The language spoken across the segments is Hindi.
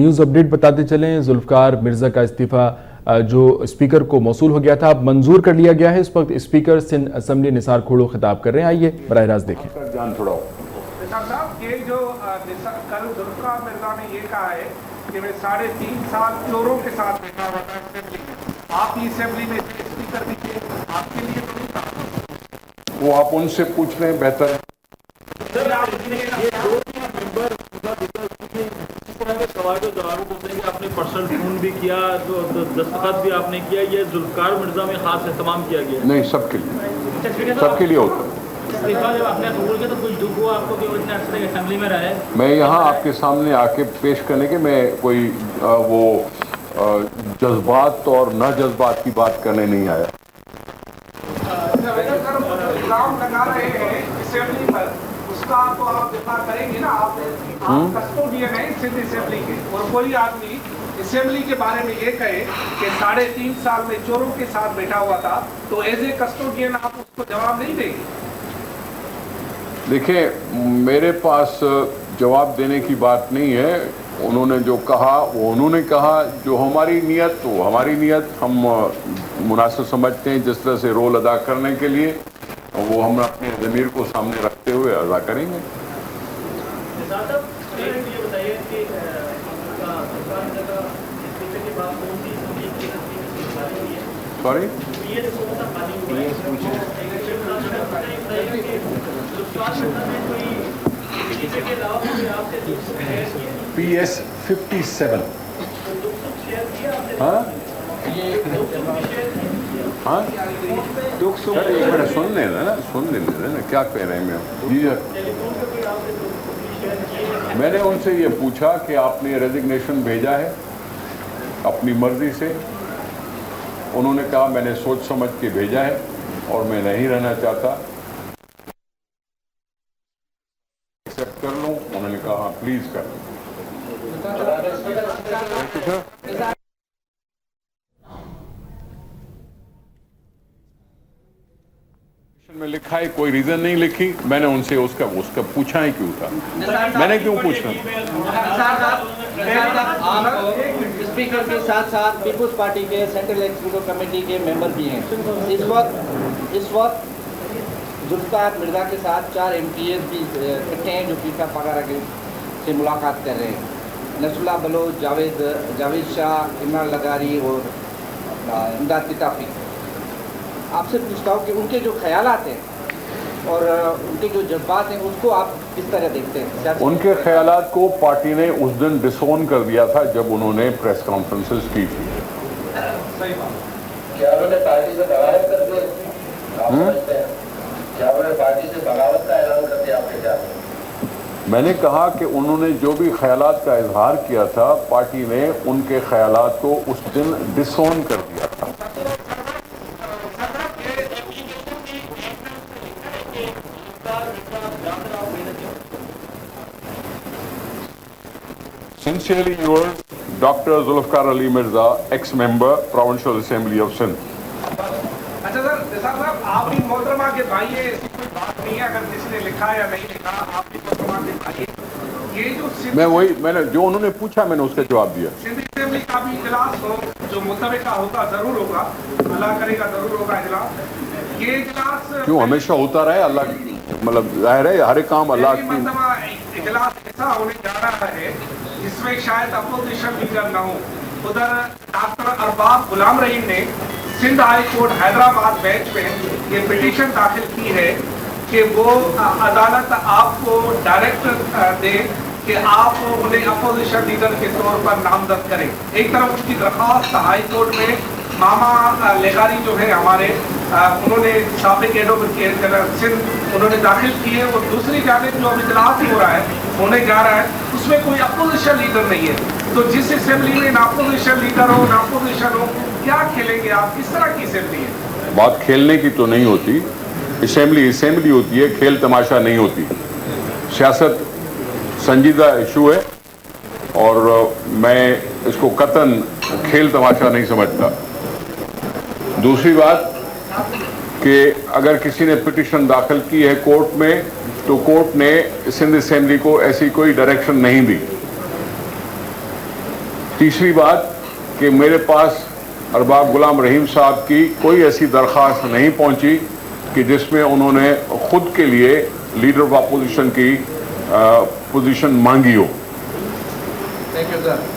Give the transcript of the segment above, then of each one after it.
न्यूज़ अपडेट बताते चलें। जुल्फकार मिर्जा का इस्तीफा जो स्पीकर को मौसूल हो गया था अब मंजूर कर लिया गया है। इस वक्त स्पीकर सिंध असेंबली निसार खोड़ो खिताब कर रहे हैं। आइए बराह रास्त देखें। जान छोड़ाओ साहब, ये जो कल जुल्फकार मिर्जा ने ये कहा है कि मैं 3.5 साल चोरों के साथ बैठा हुआ था असेंबली में। आप ही असेंबली में स्पीकर दीजिए, आपके लिए तो नहीं था। वो आप उनसे पूछ रहे हैं, बेहतर है। आपने पर्सनल फोन भी किया, तो दस्तखत भी आपने किया, ये जुल्फकार मिर्जा में खास एहतमाम किया गया? नहीं, सबके लिए होता है। इस्तीफा जब आपने कबूल किया तो कुछ दुख हुआ आपको कि इतने अरसे असेंबली में रहे? मैं यहाँ आपके सामने आके पेश करने के मैं कोई वो जज्बात और न जज्बात की बात करने नहीं आया। लगा रहे हैं असेंबली पर, उसका तो आप दिफा करेंगे ना। आप कस्टोडियन है सिंध असेंबली के, और कोई आदमी असेंबली के बारे में ये कहे कि 3.5 साल में चोरों के साथ बैठा हुआ था, तो एज ए कस्टोडियन आप उसको जवाब नहीं देंगे? देखिए, मेरे पास जवाब देने की बात नहीं है। उन्होंने जो कहा वो उन्होंने कहा। जो हमारी नीयत, वो हमारी नीयत हम मुनासिब समझते हैं जिस तरह से रोल अदा करने के लिए, वो हम अपने ज़मीर को सामने रखते हुए अदा करेंगे। Sorry, PS 57। हाँ हाँ, एक मिनट सुन लेना ना, क्या कह रहे हैं मैं जी। मैंने उनसे ये पूछा कि आपने रेजिग्नेशन भेजा है अपनी मर्जी से? उन्होंने कहा मैंने सोच समझ के भेजा है और मैं नहीं रहना चाहता, एक्सेप्ट कर लूं। उन्होंने कहा हाँ प्लीज कर लूं। में लिखा है, कोई रीजन नहीं लिखी। मैंने उनसे उसका पूछा ही क्यों था? मैंने क्यों पूछना? स्पीकर के साथ साथ पीपुल्स पार्टी के सेंट्रल एग्जीक्यूटिव कमेटी के मेंबर भी हैं। इस वक्त जुल्फकार मिर्जा के साथ 4 MPs भी इकट्ठे हैं जो पीसा पगारा से मुलाकात कर रहे हैं। नसरुल्लाह बलोच, जावेद शाह, इमरान लगारी और इमदाद किताफी। आपसे पूछता हूँ कि उनके जो ख्यालात हैं और उनके जो जज्बात हैं उसको आप किस तरह देखते हैं? उनके ख्यालात को पार्टी ने उस दिन डिसोन कर दिया था जब उन्होंने प्रेस कॉन्फ्रेंसेस की थी। क्या उन्होंने पार्टी से बगावत कर दी? क्या उन्होंने पार्टी से बगावत का ऐलान कर दिया आपके ख्याल में? मैंने कहा कि उन्होंने जो भी ख्यालात का इजहार किया था, पार्टी ने उनके ख्यालात को उस दिन डिसोन कर दिया था। Sincerely yours, Dr. Zulfikar Ali Mirza, ex-member, Provincial Assembly of Sindh. अच्छा सर, साहब आप भी मोहतरमा के भाई है, ऐसी कोई बात नहीं है। अगर किसी ने लिखा या नहीं लिखा, आप भी मोहतरमा के भाई है। ये जो मैंने जो उन्होंने पूछा मैंने उसका जवाब दिया। सिंध असेंबली का भी इजलास हो जो मुतबिका होगा, जरूर होगा, अल्लाह करेगा जरूर होगा इजलास। ये इजलास क्यों हमेशा होता रहे? अल्लाह मतलब जाहिर है हर एक काम अल्लाह की। इजलास ऐसा होने जा रहा है जिसमें शायद अपोजिशन लीडर न हो। उधर डॉक्टर अरबाब गुलाम रहीम ने Sindh high court Hyderabad bench में ये पिटीशन दाखिल की है कि वो अदालत आपको डायरेक्ट दे कि आप उन्हें अपोजिशन लीडर के तौर पर नामजद करें। एक तरफ उसकी दरख्वास्त हाई कोर्ट में मामा लेगारी जो है हमारे, उन्होंने साबिक एडवोकेट सिंध उन्होंने दाखिल की है, और दूसरी जानिब जो अब इजलास हो रहा है, होने जा रहा है, उसमें कोई अपोजिशन लीडर नहीं है। तो जिस असेंबली में ना अपोजिशन लीडर हो ना अपोजिशन हो, क्या खेलेंगे आप? किस तरह की असेंबली है? बात खेलने की तो नहीं होती। असेंबली होती है, खेल तमाशा नहीं होती। सियासत संजीदा इशू है और मैं इसको कतन खेल तमाशा नहीं समझता। दूसरी बात कि अगर किसी ने पिटीशन दाखिल की है कोर्ट में, तो कोर्ट ने सिंध असेंबली को ऐसी कोई डायरेक्शन नहीं दी। तीसरी बात कि मेरे पास अरबाब गुलाम रहीम साहब की कोई ऐसी दरख्वास्त नहीं पहुंची कि जिसमें उन्होंने खुद के लिए लीडर ऑफ अपोजिशन की पोजीशन मांगी हो। Thank you sir.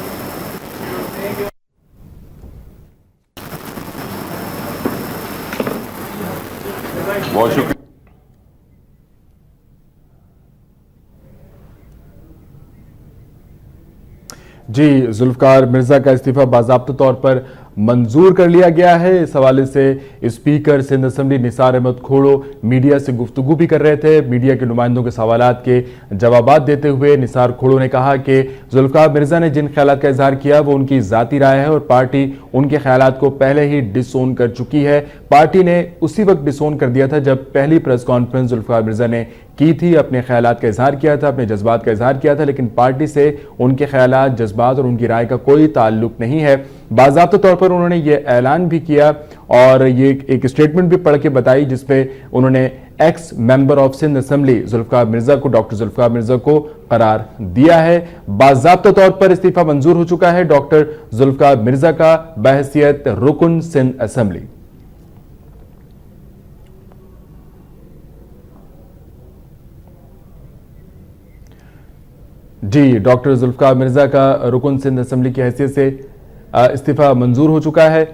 बहुत शुक्रिया। जी, जुल्फकार मिर्जा का इस्तीफा बाज़ाब्ता तौर पर मंजूर कर लिया गया है। इस हवाले से speaker Sindh assembly Nisar Ahmed Khuhro media से गुफ्तगू भी कर रहे थे। मीडिया के नुमाइंदों के सवालात के जवाबात देते हुए निसार खोड़ो ने कहा कि जुल्फकार मिर्जा ने जिन ख्यालात का इजहार किया वो उनकी ज़ाती राय है और पार्टी उनके ख्यालात को पहले ही डिसोन कर चुकी है। पार्टी ने उसी वक्त डिसोन कर दिया था जब पहली प्रेस कॉन्फ्रेंस जुल्फकार मिर्जा ने की थी, अपने ख्यालात का इजहार किया था, अपने जज्बात का इजहार किया था, लेकिन पार्टी से उनके ख्यालात, जज्बात और उनकी राय का कोई ताल्लुक नहीं है। बाज़ाब्ता तौर पर उन्होंने ये ऐलान भी किया और ये एक स्टेटमेंट भी पढ़ के बताई जिसपे उन्होंने ex member of Sindh assembly Zulfiqar Mirza को, डॉक्टर जुल्फकार मिर्जा को करार दिया है। बाज़ाब्ता तौर पर इस्तीफा मंजूर हो चुका है डॉक्टर जुल्फकार मिर्जा का बहैसियत रुकन सिंध असेंबली। जी, डॉक्टर जुल्फकार मिर्जा का रुकन सिंध असेंबली की हैसियत से इस्तीफा मंजूर हो चुका है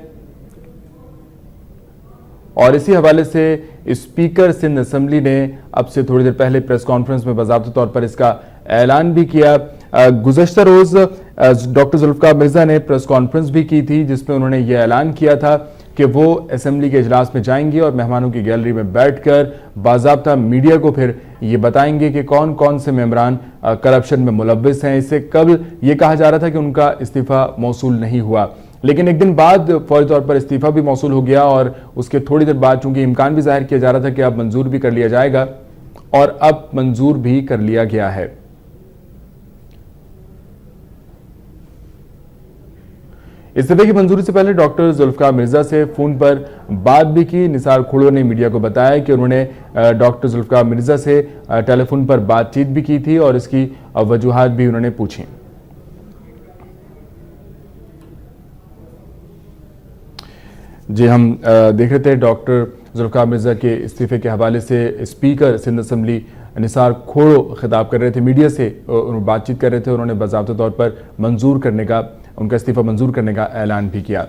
और इसी हवाले से स्पीकर सिंध असेंबली ने अब से थोड़ी देर पहले प्रेस कॉन्फ्रेंस में बाज़ाब्ता तौर पर इसका ऐलान भी किया। गुज़श्ता रोज डॉक्टर जुल्फकार मिर्जा ने प्रेस कॉन्फ्रेंस भी की थी जिसमें उन्होंने ये ऐलान किया था कि वो असेंबली के इजलास में जाएंगे और मेहमानों की गैलरी में बैठकर बाज़ाब्ता मीडिया को फिर ये बताएंगे कि कौन कौन से मेंबरान करप्शन में मुलव्विस हैं। इससे कल ये कहा जा रहा था कि उनका इस्तीफा मौसूल नहीं हुआ, लेकिन एक दिन बाद फौरी तौर पर इस्तीफा भी मौसूल हो गया और उसके थोड़ी देर बाद चूंकि इम्कान भी जाहिर किया जा रहा था कि अब मंजूर भी कर लिया जाएगा और अब मंजूर भी कर लिया गया है। इस्तीफे की मंजूरी से पहले डॉक्टर जुल्फकार मिर्जा से फोन पर बात भी की। निसार खोड़ो ने मीडिया को बताया कि उन्होंने डॉक्टर जुल्फकार मिर्जा से टेलीफोन पर बातचीत भी की थी और इसकी वजूहात भी उन्होंने पूछी। जी, हम देख रहे थे डॉक्टर जुल्फकार मिर्जा के इस्तीफे के हवाले से स्पीकर सिंध असेंबली निसार खोड़ो खिताब कर रहे थे, मीडिया से बातचीत कर रहे थे। उन्होंने बाज़ाब्ता तौर पर मंजूर करने का, उनका इस्तीफा मंजूर करने का ऐलान भी किया।